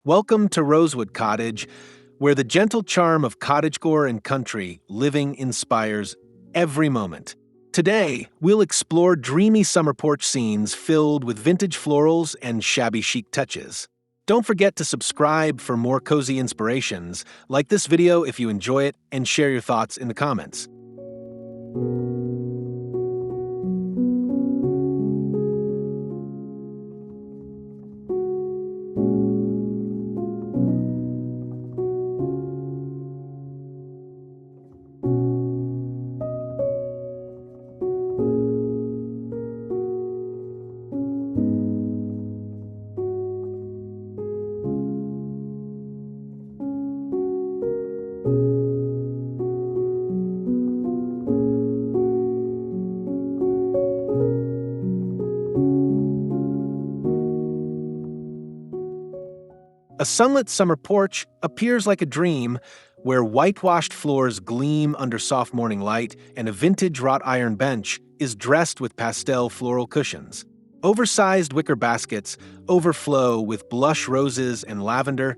Welcome to Rosewood Cottage, where the gentle charm of cottagecore and country living inspires every moment. Today, we'll explore dreamy summer porch scenes filled with vintage florals and shabby chic touches. Don't forget to subscribe for more cozy inspirations, like this video if you enjoy it, and share your thoughts in the comments. A sunlit summer porch appears like a dream, where whitewashed floors gleam under soft morning light and a vintage wrought iron bench is dressed with pastel floral cushions. Oversized wicker baskets overflow with blush roses and lavender,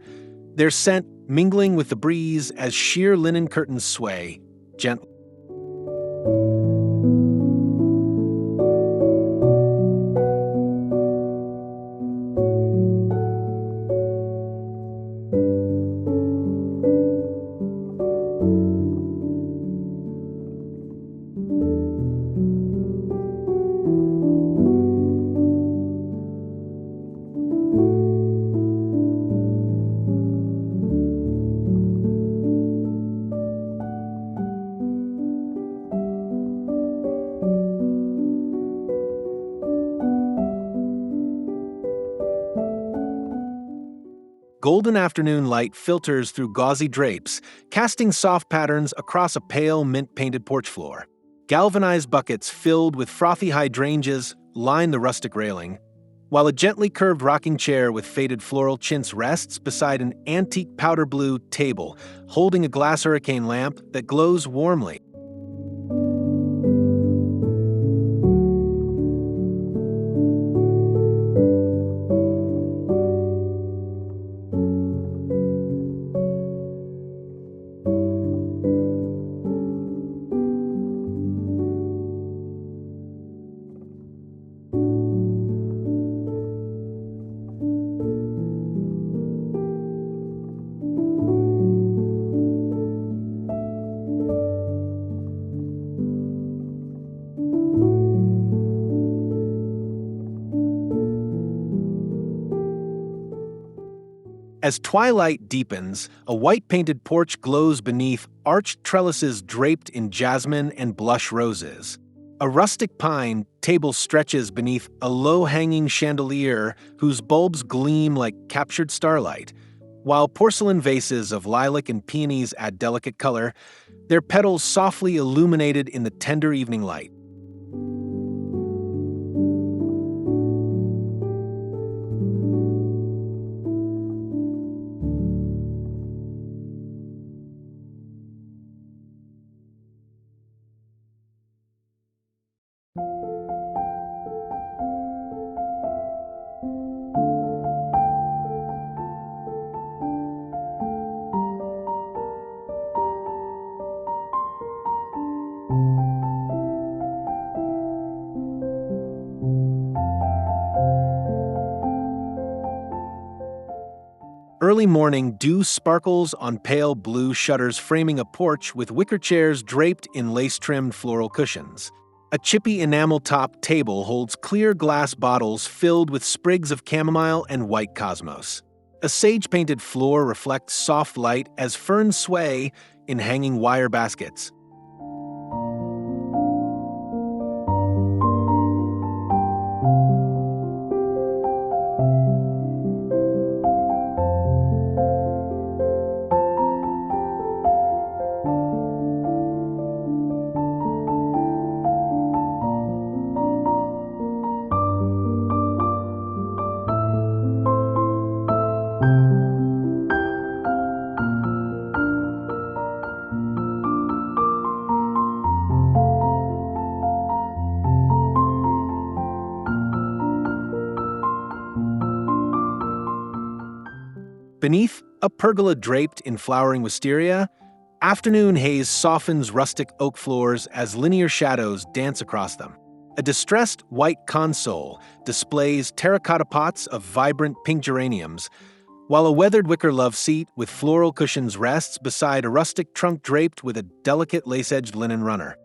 their scent mingling with the breeze as sheer linen curtains sway gently. Golden afternoon light filters through gauzy drapes, casting soft patterns across a pale mint-painted porch floor. Galvanized buckets filled with frothy hydrangeas line the rustic railing, while a gently curved rocking chair with faded floral chintz rests beside an antique powder blue table, holding a glass hurricane lamp that glows warmly. As twilight deepens, a white-painted porch glows beneath arched trellises draped in jasmine and blush roses. A rustic pine table stretches beneath a low-hanging chandelier whose bulbs gleam like captured starlight. While porcelain vases of lilac and peonies add delicate color, their petals softly illuminated in the tender evening light. Early morning dew sparkles on pale blue shutters framing a porch with wicker chairs draped in lace-trimmed floral cushions. A chippy enamel-top table holds clear glass bottles filled with sprigs of chamomile and white cosmos. A sage-painted floor reflects soft light as ferns sway in hanging wire baskets. Beneath a pergola draped in flowering wisteria, afternoon haze softens rustic oak floors as linear shadows dance across them. A distressed white console displays terracotta pots of vibrant pink geraniums, while a weathered wicker love seat with floral cushions rests beside a rustic trunk draped with a delicate lace-edged linen runner.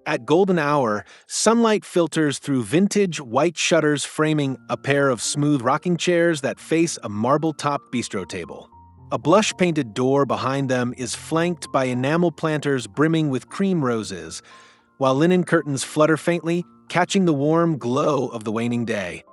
At golden hour, sunlight filters through vintage white shutters framing a pair of smooth rocking chairs that face a marble-topped bistro table. A blush-painted door behind them is flanked by enamel planters brimming with cream roses, while linen curtains flutter faintly, catching the warm glow of the waning day.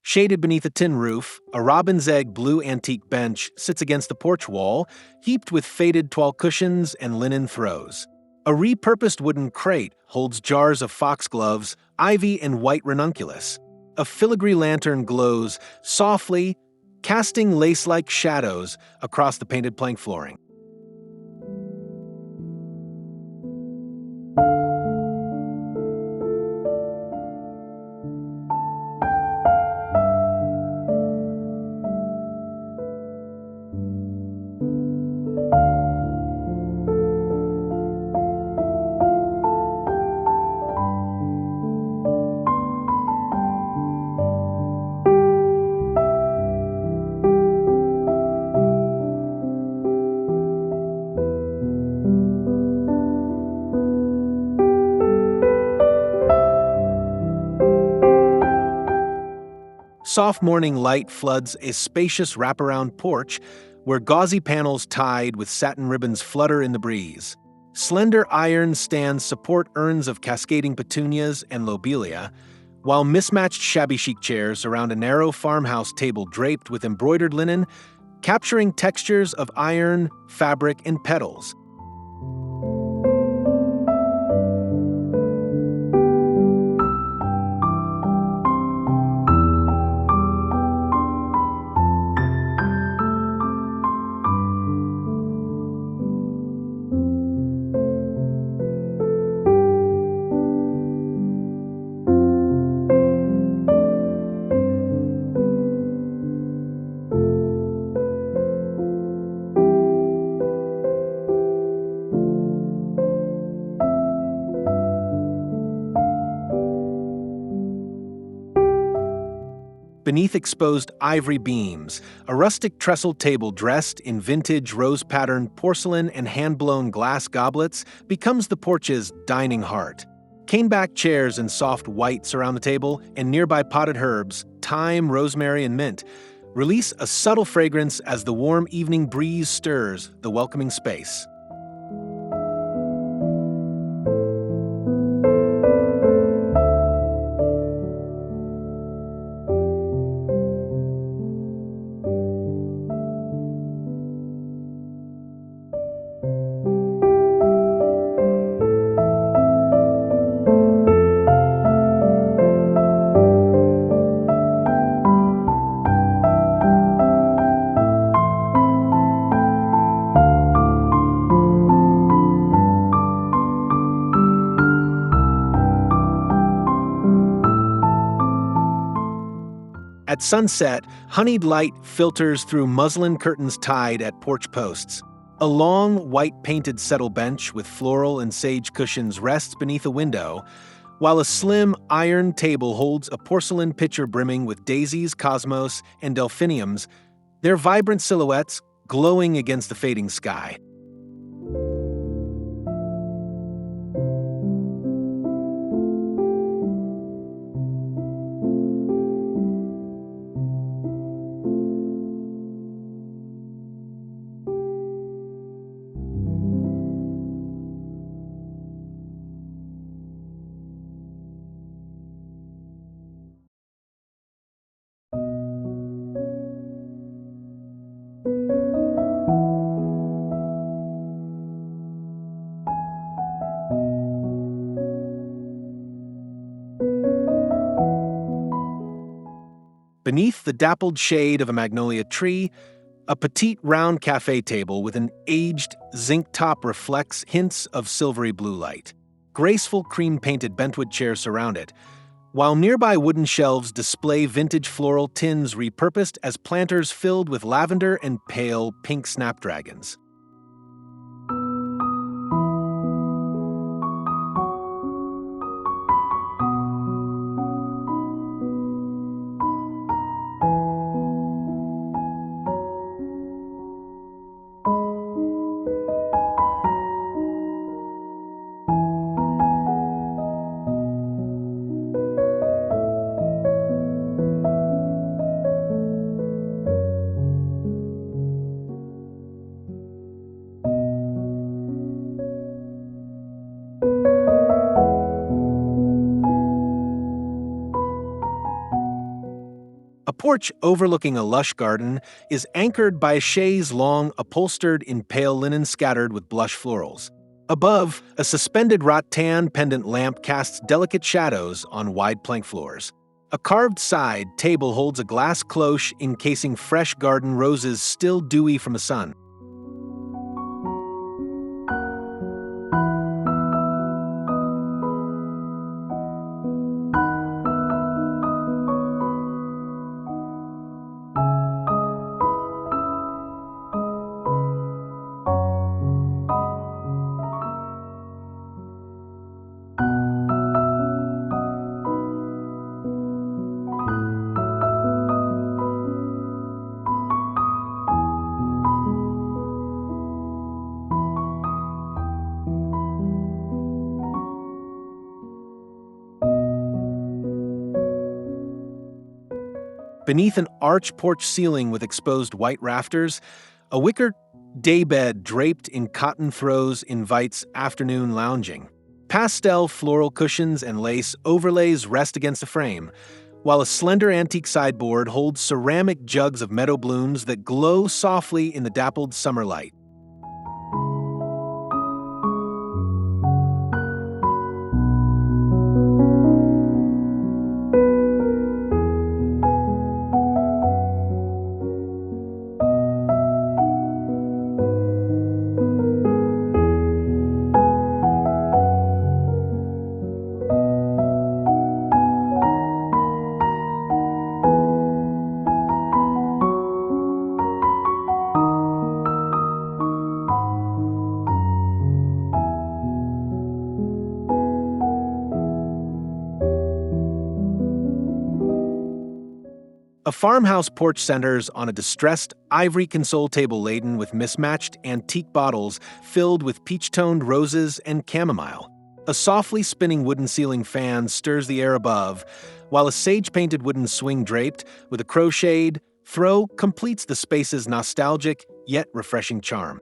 Shaded beneath a tin roof, a robin's egg blue antique bench sits against the porch wall, heaped with faded toile cushions and linen throws. A repurposed wooden crate holds jars of foxgloves, ivy, and white ranunculus. A filigree lantern glows softly, casting lace-like shadows across the painted plank flooring. Soft morning light floods a spacious wraparound porch where gauzy panels tied with satin ribbons flutter in the breeze. Slender iron stands support urns of cascading petunias and lobelia, while mismatched shabby chic chairs surround a narrow farmhouse table draped with embroidered linen, capturing textures of iron, fabric, and petals. Beneath exposed ivory beams, a rustic trestle table dressed in vintage rose-patterned porcelain and hand-blown glass goblets becomes the porch's dining heart. Caneback chairs and soft white surround the table, and nearby potted herbs, thyme, rosemary, and mint, release a subtle fragrance as the warm evening breeze stirs the welcoming space. At sunset, honeyed light filters through muslin curtains tied at porch posts. A long, white-painted settle bench with floral and sage cushions rests beneath a window, while a slim iron table holds a porcelain pitcher brimming with daisies, cosmos, and delphiniums, their vibrant silhouettes glowing against the fading sky. Beneath the dappled shade of a magnolia tree, a petite round cafe table with an aged zinc top reflects hints of silvery blue light. Graceful cream-painted bentwood chairs surround it, while nearby wooden shelves display vintage floral tins repurposed as planters filled with lavender and pale pink snapdragons. A porch overlooking a lush garden is anchored by a chaise longue upholstered in pale linen scattered with blush florals. Above, a suspended rattan pendant lamp casts delicate shadows on wide plank floors. A carved side table holds a glass cloche encasing fresh garden roses still dewy from the sun. Beneath an arch porch ceiling with exposed white rafters, a wicker daybed draped in cotton throws invites afternoon lounging. Pastel floral cushions and lace overlays rest against the frame, while a slender antique sideboard holds ceramic jugs of meadow blooms that glow softly in the dappled summer light. A farmhouse porch centers on a distressed ivory console table laden with mismatched antique bottles filled with peach-toned roses and chamomile. A softly spinning wooden ceiling fan stirs the air above, while a sage-painted wooden swing draped with a crocheted throw completes the space's nostalgic yet refreshing charm.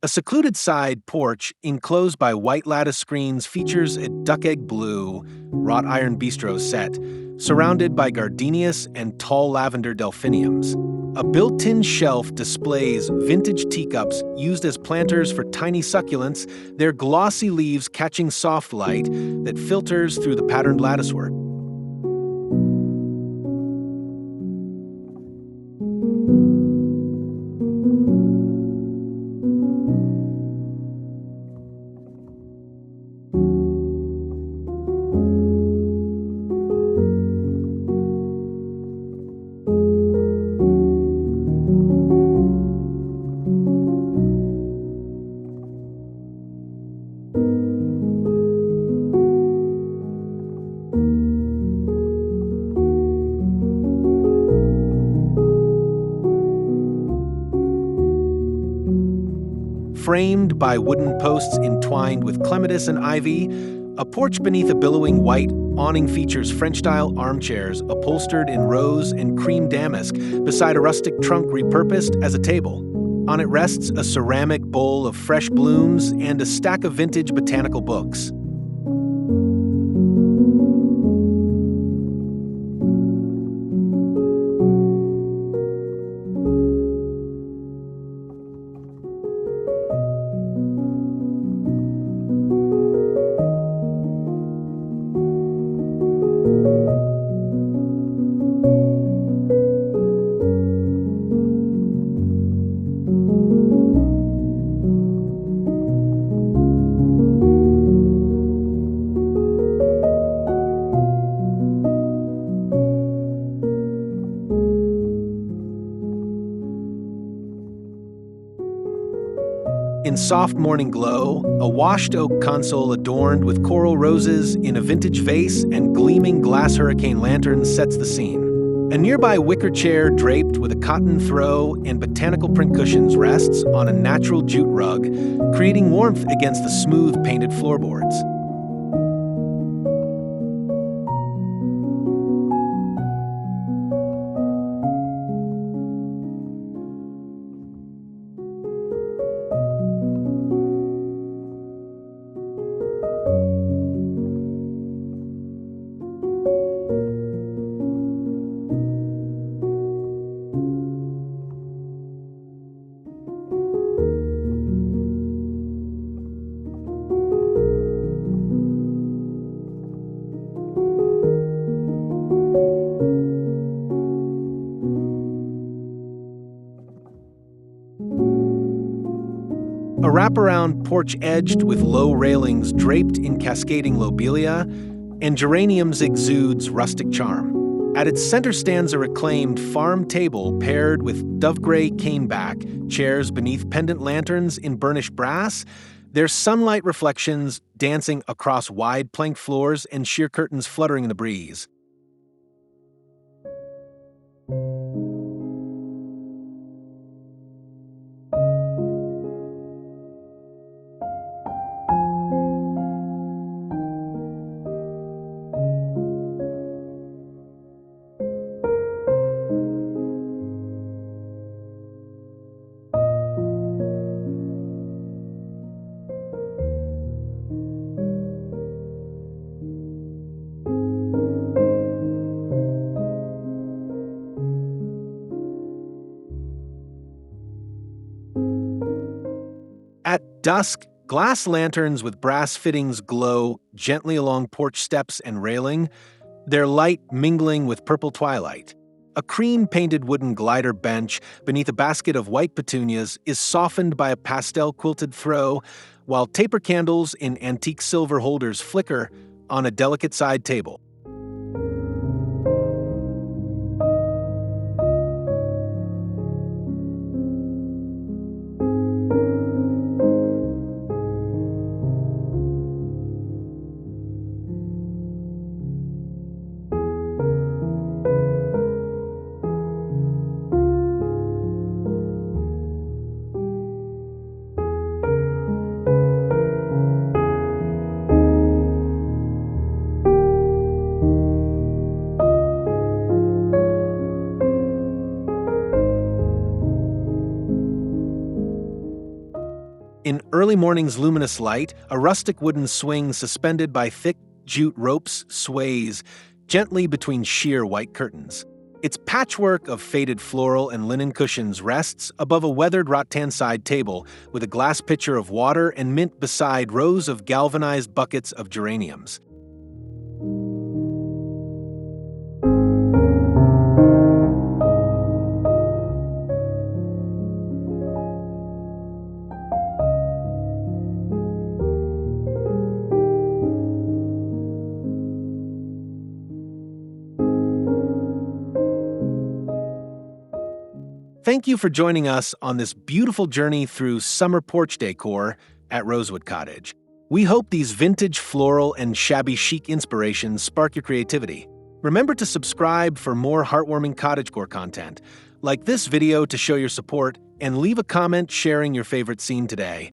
A secluded side porch, enclosed by white lattice screens, features a duck-egg blue wrought iron bistro set, surrounded by gardenias and tall lavender delphiniums. A built-in shelf displays vintage teacups used as planters for tiny succulents, their glossy leaves catching soft light that filters through the patterned latticework. Framed by wooden posts entwined with clematis and ivy, a porch beneath a billowing white awning features French-style armchairs upholstered in rose and cream damask beside a rustic trunk repurposed as a table. On it rests a ceramic bowl of fresh blooms and a stack of vintage botanical books. In soft morning glow, a washed oak console adorned with coral roses in a vintage vase and gleaming glass hurricane lanterns sets the scene. A nearby wicker chair draped with a cotton throw and botanical print cushions rests on a natural jute rug, creating warmth against the smooth painted floorboards. A wraparound porch edged with low railings draped in cascading lobelia, and geraniums exudes rustic charm. At its center stands a reclaimed farm table paired with dove-gray caneback chairs beneath pendant lanterns in burnished brass, their sunlight reflections dancing across wide planked floors and sheer curtains fluttering in the breeze. At dusk, glass lanterns with brass fittings glow gently along porch steps and railing, their light mingling with purple twilight. A cream-painted wooden glider bench beneath a basket of white petunias is softened by a pastel-quilted throw, while taper candles in antique silver holders flicker on a delicate side table. In early morning's luminous light, a rustic wooden swing suspended by thick jute ropes sways gently between sheer white curtains. Its patchwork of faded floral and linen cushions rests above a weathered rattan-side table with a glass pitcher of water and mint beside rows of galvanized buckets of geraniums. Thank you for joining us on this beautiful journey through summer porch decor at Rosewood Cottage. We hope these vintage floral and shabby chic inspirations spark your creativity. Remember to subscribe for more heartwarming cottagecore content, like this video to show your support, and leave a comment sharing your favorite scene today.